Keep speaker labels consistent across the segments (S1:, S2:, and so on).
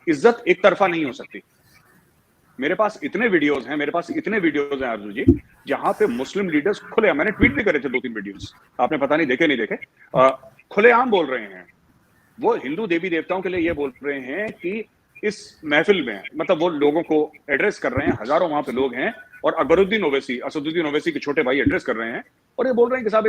S1: इज्जत एक तरफा नहीं हो सकती। मेरे पास इतने वीडियोस हैं आरजू जी, जहां पे मुस्लिम लीडर्स खुले, मैंने ट्वीट भी करे थे 2-3 वीडियोस, आपने पता नहीं देखे नहीं देखे, खुलेआम बोल रहे हैं। वो हिंदू देवी देवताओं के लिए ये बोल रहे हैं कि इस महफिल में, मतलब वो लोगों को एड्रेस कर रहे हैं, हजारों वहां पे लोग हैं, और असदुद्दीन ओवैसी के छोटे भाई एड्रेस कर रहे हैं, और ये बोल रहे हैं कि साहब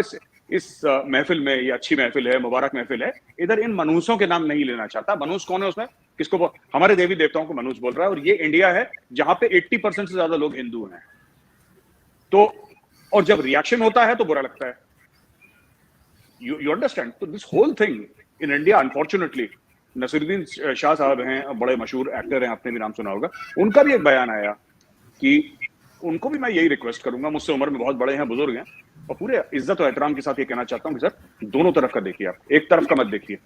S1: इस महफिल में, ये अच्छी महफिल है, मुबारक महफिल है, इधर इन मनूसों के नाम नहीं लेना चाहता। मनूस कौन है उसमें? किसको? हमारे देवी देवताओं को मनूस बोल रहा है, और ये इंडिया है जहां पे 80% से ज्यादा लोग हिंदू हैं। तो और जब रिएक्शन होता है तो बुरा लगता है। You understand? तो this whole thing in India, unfortunately, Naseeruddin Shah साहब हैं, बड़े मशहूर एक्टर हैं, आपने भी नाम सुना होगा, उनका भी एक बयान आया कि उनको भी मैं यही रिक्वेस्ट करूंगा, मुझसे उम्र में बहुत बड़े हैं, बुजुर्ग हैं, और पूरे इज्जत और एहतराम के साथ ये कहना चाहता हूं कि सर, दोनों तरफ का देखिए, आप एक तरफ का मत देखिए।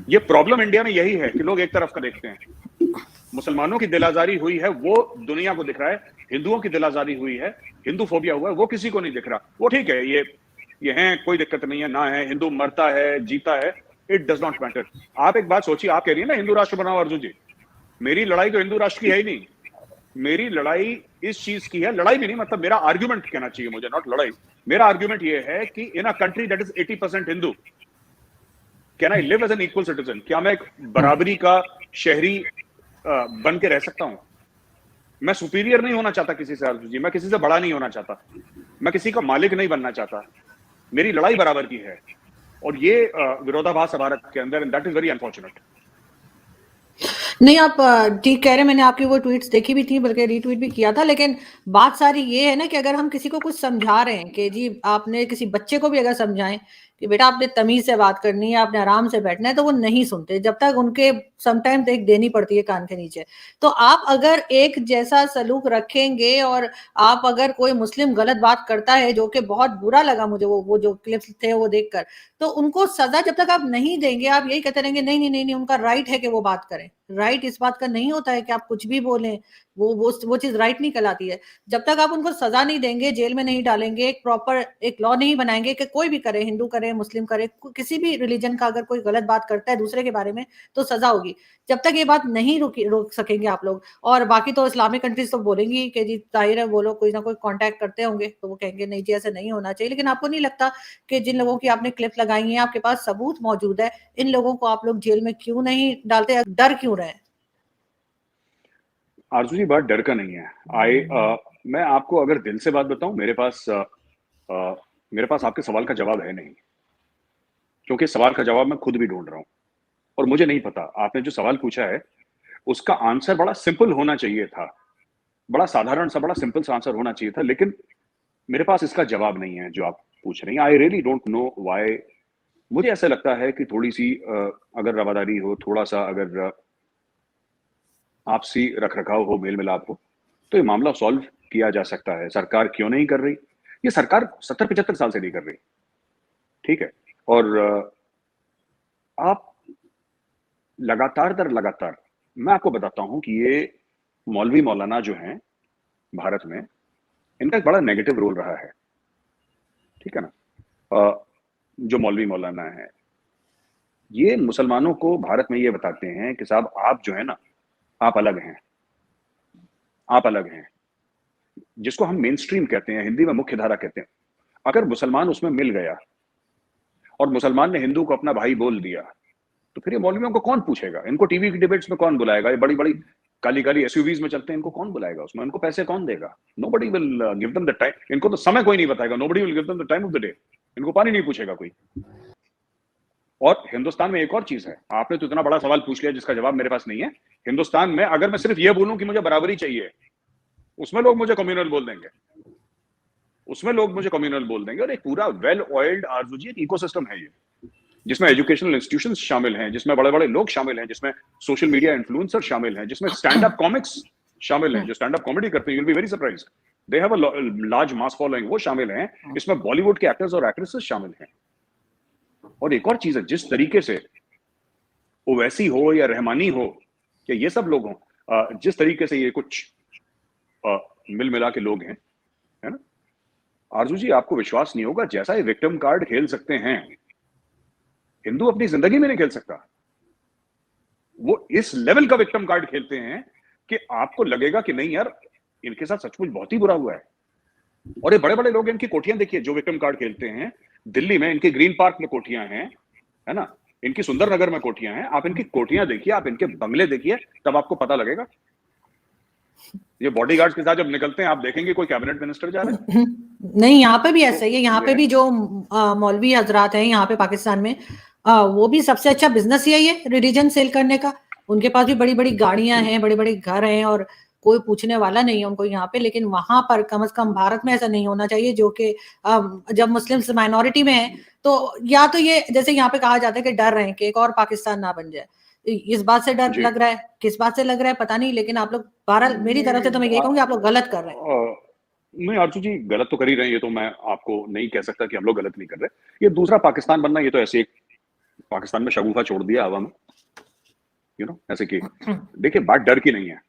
S1: ये प्रॉब्लम इंडिया में यही है कि लोग एक तरफ का देखते हैं। मुसलमानों की दिल आजारी हुई है वो दुनिया को दिख रहा है, हिंदुओं की दिल आजारी हुई है, हिंदू फोबिया हुआ है, वो किसी को नहीं दिख रहा। वो ठीक है, ये है, कोई दिक्कत नहीं है, ना है, हिंदू मरता है, जीता है, इट डज नॉट मैटर। आप एक बात सोचिए, आप कह रही है ना हिंदू राष्ट्र बनाओ, अर्जुन जी, मेरी लड़ाई तो हिंदू राष्ट्र की है ही नहीं, मेरी लड़ाई इस चीज की है, लड़ाई भी नहीं, मतलब मेरा आर्ग्यूमेंट कहना चाहिए मुझे, नॉट लड़ाई, मेरा आर्ग्यूमेंट ये है कि in a country that is 80% Hindu, can I live as an equal citizen? क्या मैं एक बराबरी का शहरी बन के रह सकता हूं? मैं सुपीरियर नहीं होना चाहता किसी से अर्जुन जी, मैं किसी से बड़ा नहीं होना चाहता, मैं किसी का मालिक नहीं बनना चाहता, मेरी लड़ाई बराबर की है, और ये विरोधाभास है भारत के अंदर, and that is very unfortunate.
S2: नहीं, आप ठीक कह रहे हैं, मैंने आपकी वो ट्वीट्स देखी भी थी, बल्कि रीट्वीट भी किया था, लेकिन बात सारी ये है ना कि अगर हम किसी को कुछ समझा रहे हैं कि जी, आपने किसी बच्चे को भी अगर समझाएं कि बेटा आपने तमीज से बात करनी है, आपने आराम से बैठना है, तो वो नहीं सुनते, जब तक उनके समटाइम्स एक देनी पड़ती है कान के नीचे। तो आप अगर एक जैसा सलूक रखेंगे, और आप अगर कोई मुस्लिम गलत बात करता है, जो कि बहुत बुरा लगा मुझे वो जो क्लिप्स थे वो देखकर, तो उनको सजा जब तक आप नहीं देंगे, आप यही कहते रहेंगे नहीं नहीं नहीं नहीं, उनका राइट है कि वो बात करें। राइट इस बात का नहीं होता है कि आप कुछ भी बोलें, वो चीज राइट नहीं कहलाती है। जब तक आप उनको सजा नहीं देंगे, जेल में नहीं डालेंगे, एक प्रॉपर एक लॉ नहीं बनाएंगे कि कोई भी करे, हिंदू करे, मुस्लिम करे, किसी भी रिलीजन का अगर कोई गलत बात करता है दूसरे के बारे में, तो सजा होगी। जब तक ये बात नहीं रोक सकेंगे आप लोग, और बाकी तो इस्लामिक कंट्रीज तो बोलेंगी कि जी जाहिर है वो लोग कोई ना कोई कांटेक्ट करते होंगे, तो वो कहेंगे नहीं जी ऐसे नहीं होना चाहिए। लेकिन आपको नहीं लगता कि जिन लोगों की आपने क्लिप लगाई है, आपके पास सबूत मौजूद है, इन लोगों को आप लोग जेल में क्यों नहीं डालते? डर क्यों रहे?
S1: आरजू जी, बात डर का नहीं है। मैं आपको अगर दिल से बात बताऊं, मेरे पास आपके सवाल का जवाब है नहीं, क्योंकि सवाल का जवाब मैं खुद भी ढूंढ रहा हूं, और मुझे नहीं पता। आपने जो सवाल पूछा है उसका आंसर बड़ा सिंपल होना चाहिए था, बड़ा साधारण सा, बड़ा सिंपल सा आंसर होना चाहिए था, लेकिन मेरे पास इसका जवाब नहीं है जो आप पूछ रही हैं। I really don't know why. मुझे ऐसा लगता है कि थोड़ी सी अगर रवादारी हो, थोड़ा सा अगर आपसी रखरखाव हो, मेल मिलाप हो, तो ये मामला सॉल्व किया जा सकता है। सरकार क्यों नहीं कर रही? ये सरकार 70-75 साल से नहीं कर रही, ठीक है, और आप लगातार दर लगातार, मैं आपको बताता हूं कि ये मौलवी मौलाना जो हैं भारत में, इनका एक बड़ा नेगेटिव रोल रहा है, ठीक है ना। जो मौलवी मौलाना है, ये मुसलमानों को भारत में ये बताते हैं कि साहब आप जो है ना, आप अलग हैं, आप अलग हैं, जिसको हम मेन स्ट्रीम कहते हैं, हिंदी में मुख्य धारा कहते हैं। अगर मुसलमान उसमें मिल गया और मुसलमान ने हिंदू को अपना भाई बोल दिया, तो फिर ये मौलवियों को कौन पूछेगा? इनको टीवी की डिबेट्स में कौन बुलाएगा? ये बड़ी बड़ी काली काली एसयूवीज में चलते हैं, इनको कौन बुलाएगा उसमें? इनको पैसे कौन देगा? Nobody will give them the time. इनको तो समय कोई नहीं बताएगा, nobody will give them the time of the day. इनको पानी नहीं पूछेगा कोई। और हिंदुस्तान में एक और चीज है, आपने तो इतना बड़ा सवाल पूछ लिया जिसका जवाब मेरे पास नहीं है। हिंदुस्तान में अगर मैं सिर्फ ये बोलूं कि मुझे बराबरी चाहिए, उसमें लोग मुझे कम्युनल बोल देंगे, उसमें लोग मुझे कम्युनल बोल देंगे। और एक पूरा वेल ऑयल्ड आरजूजी एक इकोसिस्टम है ये, जिसमें एजुकेशनल इंस्टीट्यूशंस शामिल हैं, जिसमें बड़े बड़े लोग शामिल हैं, जिसमें सोशल मीडिया इन्फ्लुएंसर शामिल हैं, जिसमें स्टैंड अप कॉमिक्स शामिल हैं, जो स्टैंड अप कॉमेडी करते हैं, you will be very surprised, they have a large mass following, वो शामिल हैं। इसमें बॉलीवुड के एक्टर्स और एक्ट्रेसेस शामिल हैं। और एक और चीज है, जिस तरीके से ओवैसी हो या रहमानी हो या ये सब लोग हों, जिस तरीके से ये कुछ मिल मिला के लोग हैं, है ना आरजू जी, आपको विश्वास नहीं होगा, जैसा ये विक्टिम कार्ड खेल सकते हैं, हिंदू अपनी जिंदगी में नहीं खेल सकता। वो इस लेवल का विक्टिम कार्ड खेलते हैं कि आपको लगेगा कि नहीं यार, इनके साथ सचमुच बहुत ही बुरा हुआ है। और ये बड़े बड़े लोग, इनकी कोठियां देखिए जो विक्टिम कार्ड खेलते हैं। दिल्ली में इनके ग्रीन पार्क में कोठियां हैं, है ना, इनकी सुंदर नगर में कोठियां हैं। आप इनकी कोठियां देखिए, आप इनके बंगले देखिए, तब आपको पता लगेगा। ये बॉडीगार्ड्स के साथ जब निकलते हैं, आप देखेंगे कोई कैबिनेट मिनिस्टर जा रहे हैं।
S2: नहीं, यहाँ पे भी ऐसा ही है। यहाँ
S1: ये
S2: पे
S1: है।
S2: भी जो मौलवी हजरात हैं यहाँ पे पाकिस्तान में, वो भी सबसे अच्छा बिजनेस यही है, रिलीजन सेल करने का। उनके पास भी बड़ी बड़ी गाड़ियां हैं, बड़े बड़े घर हैं, और कोई पूछने वाला नहीं है उनको यहाँ पे। लेकिन वहां पर कम से कम भारत में ऐसा नहीं होना चाहिए, जो कि जब मुस्लिम्स माइनॉरिटी में है तो या तो ये जैसे यहाँ पे कहा जाता है कि डर रहे हैं कि एक और पाकिस्तान ना बन जाए। इस बात से डर
S1: जी।
S2: लग रहा है, किस बात से लग रहा है पता नहीं, लेकिन आप लोग बहरहाल मेरी तरफ से तो मैं ये कहूंगी आप लोग गलत कर रहे हैं।
S1: नहीं आरजू जी, गलत तो कर ही रहे हैं, ये तो मैं आपको नहीं कह सकता कि हम लोग गलत नहीं कर रहे। ये दूसरा पाकिस्तान बनना, ये तो ऐसे एक पाकिस्तान में शगुफा छोड़ दिया हवा में, ऐसे कि देखिए, बात डर की नहीं है।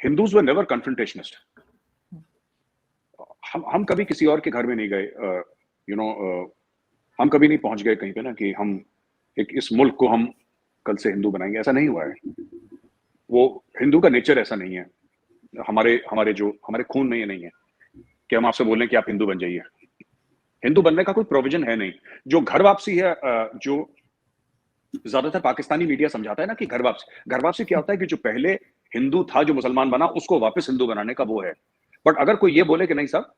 S1: Hindus were never confrontationist. हम कभी किसी और के घर में नहीं गए, हम कभी नहीं पहुंच गए कहीं पे ना कि हम इस मुल्क को हम कल से हिंदू बनाएंगे, ऐसा नहीं हुआ है। वो हिंदू का नेचर ऐसा नहीं है। हमारे खून में ये नहीं है कि हम आपसे बोलें कि आप हिंदू बन जाइए। हिंदू बनने का कोई प्रोविजन है नहीं। जो घर वापसी है, जो ज्यादातर पाकिस्तानी मीडिया समझाता है ना कि घर वापसी क्या होता है कि जो पहले हिंदू था, जो मुसलमान बना, उसको वापस हिंदू बनाने का वो है। बट अगर कोई ये बोले कि नहीं साहब,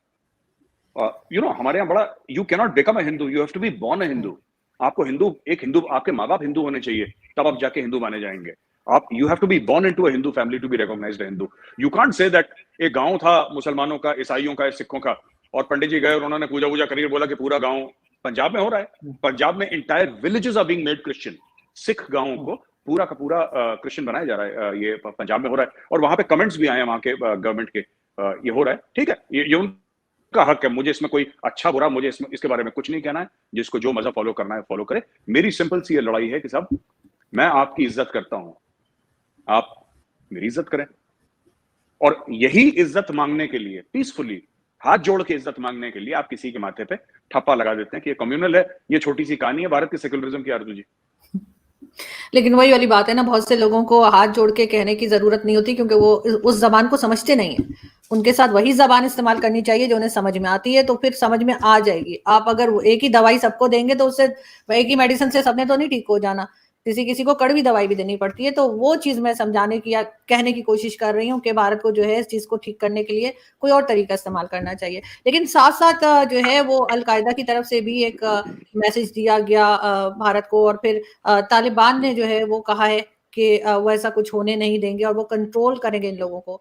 S1: हमारे यहाँ बड़ा, you can not become a Hindu, you have to be born a Hindu. आपको हिंदू, आपके माँ बाप हिंदू होने चाहिए, तब आप जाके हिंदू माने जाएंगे। आप you have to be born into a Hindu family to be recognised Hindu. You can't say that एक गांव था मुसलमानों का, ईसाइयों का, सिखों का, और पंडित जी गए और उन्होंने पूजा करी, बोला कि पूरा गांव, पंजाब में हो रहा है, पंजाब में entire villages are being made Christian. Sikh गांवों को पूरा का पूरा क्रिश्चियन बनाया जा रहा है। ये पंजाब में हो रहा है, और वहां पे कमेंट्स भी आए हैं वहां के गवर्नमेंट के, ये हो रहा है, ठीक है, ये उनका हक है। मुझे इसमें कोई अच्छा बुरा, मुझे इसके बारे में कुछ नहीं कहना है। जिसको जो मजहब फॉलो करना है फॉलो करे। मेरी सिंपल सी ये लड़ाई है कि साहब, मैं आपकी इज्जत करता हूं, आप मेरी इज्जत करें। और यही इज्जत मांगने के लिए, पीसफुली हाथ जोड़ के इज्जत मांगने के लिए, आप किसी के माथे पे ठप्पा लगा देते हैं कि ये कम्युनल है। ये छोटी सी कहानी है भारत के सेक्युलरिज्म की, आरजू जी।
S2: लेकिन वही वाली बात है ना, बहुत से लोगों को हाथ जोड़ के कहने की जरूरत नहीं होती, क्योंकि वो उस जबान को समझते नहीं है। उनके साथ वही जबान इस्तेमाल करनी चाहिए जो उन्हें समझ में आती है, तो फिर समझ में आ जाएगी। आप अगर एक ही दवाई सबको देंगे तो उससे, एक ही मेडिसिन से सबने तो नहीं ठीक हो जाना, किसी को कड़वी दवाई भी देनी पड़ती है। तो वो चीज मैं समझाने की या कहने की कोशिश कर रही हूँ कि भारत को जो है इस चीज को ठीक करने के लिए कोई और तरीका इस्तेमाल करना चाहिए। लेकिन साथ साथ जो है वो अलकायदा की तरफ से भी एक मैसेज दिया गया भारत को, और फिर तालिबान ने जो है वो कहा है कि वो ऐसा कुछ होने नहीं देंगे और वो कंट्रोल करेंगे इन लोगों को।